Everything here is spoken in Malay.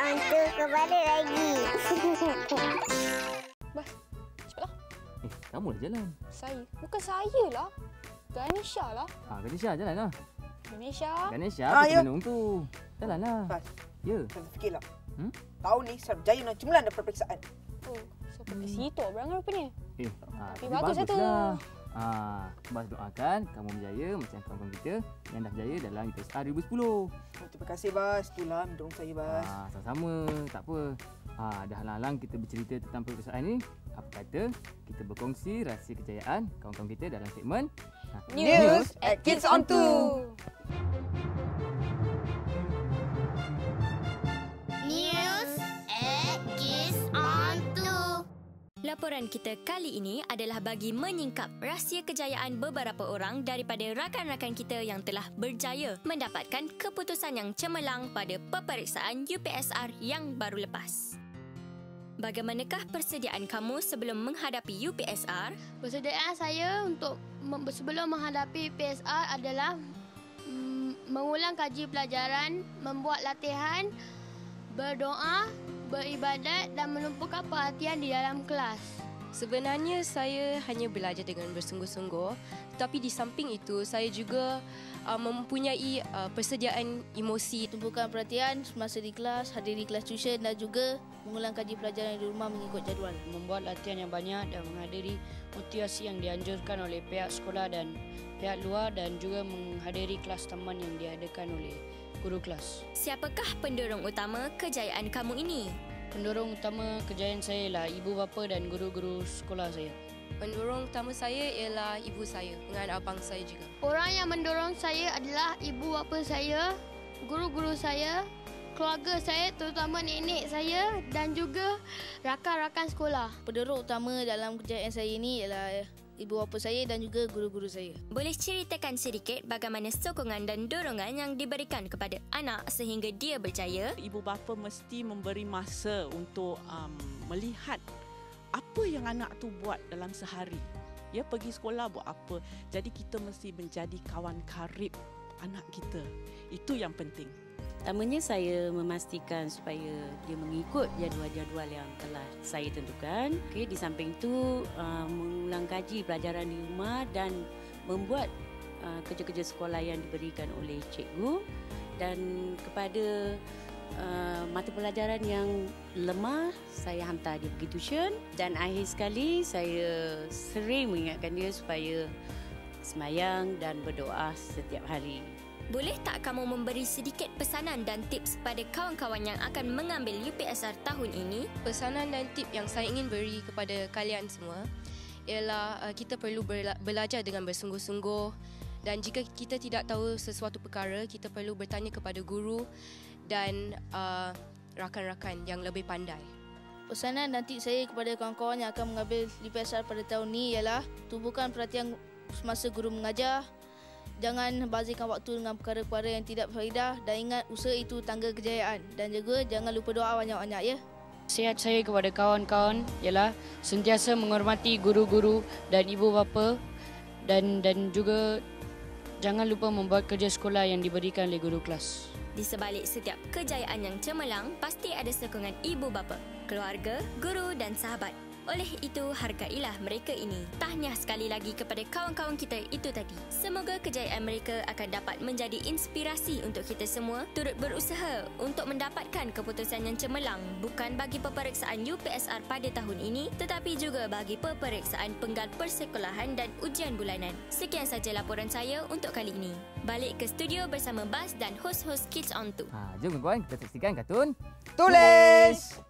Untuk kembali lagi. Bas, cepatlah. Kamu dah jalan. Saya? Bukan saya lah. Ganesha lah. Ganesha jalan lah. Ganesha, ya. penung tu. Jalan lah. Bas, Ya. kena fikirlah. Tahun ni Sarah Berjaya nak cemerlang dalam peperiksaan. Oh, saya pakai situ berangan rupanya. Tapi bagus lah tu. Bas doakan kamu berjaya macam kawan-kawan kita yang dah berjaya dalam UPSR 2010. Oh, terima kasih Bas. Itulah mendorong saya Bas. Sama-sama. Tak apa. Dah halang-halang kita bercerita tentang peperiksaan ni. Apa kata kita berkongsi rahsia kejayaan kawan-kawan kita dalam segmen News at Kids on 2. News at Kids on 2. Laporan kita kali ini adalah bagi menyingkap rahsia kejayaan beberapa orang daripada rakan-rakan kita yang telah berjaya mendapatkan keputusan yang cemerlang pada peperiksaan UPSR yang baru lepas. Bagaimanakah persediaan kamu sebelum menghadapi UPSR? Persediaan saya untuk sebelum menghadapi UPSR adalah mengulang kaji pelajaran, membuat latihan, berdoa, beribadat dan menumpukan perhatian di dalam kelas. Sebenarnya saya hanya belajar dengan bersungguh-sungguh, tetapi di samping itu saya juga mempunyai persediaan emosi. Tumpukan perhatian semasa di kelas, hadiri kelas tuition dan juga mengulang kaji pelajaran di rumah mengikut jadual. Membuat latihan yang banyak dan menghadiri motivasi yang dianjurkan oleh pihak sekolah dan pihak luar dan juga menghadiri kelas taman yang diadakan oleh guru kelas. Siapakah pendorong utama kejayaan kamu ini? Pendorong utama kejayaan saya ialah ibu bapa dan guru-guru sekolah saya. Pendorong utama saya ialah ibu saya dengan abang saya juga. Orang yang mendorong saya adalah ibu bapa saya, guru-guru saya, keluarga saya terutama nenek saya dan juga rakan-rakan sekolah. Pendorong utama dalam kejayaan saya ini ialah ibu bapa saya dan juga guru-guru saya. Boleh ceritakan sedikit bagaimana sokongan dan dorongan yang diberikan kepada anak sehingga dia berjaya? Ibu bapa mesti memberi masa untuk melihat apa yang anak tu buat dalam sehari. Ya, pergi sekolah buat apa. Jadi kita mesti menjadi kawan karib anak kita. Itu yang penting. Pertamanya saya memastikan supaya dia mengikut jadual-jadual yang telah saya tentukan. Okey, di samping itu mengulang kaji pelajaran di rumah dan membuat kerja-kerja sekolah yang diberikan oleh cikgu, dan kepada mata pelajaran yang lemah saya hantar dia pergi tuition, dan akhir sekali saya sering mengingatkan dia supaya sembahyang dan berdoa setiap hari. Boleh tak kamu memberi sedikit pesanan dan tips kepada kawan-kawan yang akan mengambil UPSR tahun ini? Pesanan dan tip yang saya ingin beri kepada kalian semua ialah kita perlu belajar dengan bersungguh-sungguh, dan jika kita tidak tahu sesuatu perkara, kita perlu bertanya kepada guru dan rakan-rakan yang lebih pandai. Pesanan dan tip saya kepada kawan-kawan yang akan mengambil UPSR pada tahun ini ialah tumpukan perhatian semasa guru mengajar. Jangan bazirkan waktu dengan perkara-perkara yang tidak berfaedah, dan ingat usaha itu tangga kejayaan, dan juga jangan lupa doa banyak-banyak ya. Nasihat saya kepada kawan-kawan ialah sentiasa menghormati guru-guru dan ibu bapa dan juga jangan lupa membuat kerja sekolah yang diberikan oleh guru kelas. Di sebalik setiap kejayaan yang cemerlang, pasti ada sokongan ibu bapa, keluarga, guru dan sahabat. Oleh itu, hargailah mereka ini. Tahniah sekali lagi kepada kawan-kawan kita itu tadi. Semoga kejayaan mereka akan dapat menjadi inspirasi untuk kita semua turut berusaha untuk mendapatkan keputusan yang cemerlang, bukan bagi peperiksaan UPSR pada tahun ini, tetapi juga bagi peperiksaan penggal persekolahan dan ujian bulanan. Sekian saja laporan saya untuk kali ini. Balik ke studio bersama Bas dan hos-hos Kids on 2. Jom kawan-kawan kita saksikan kartun Tulis!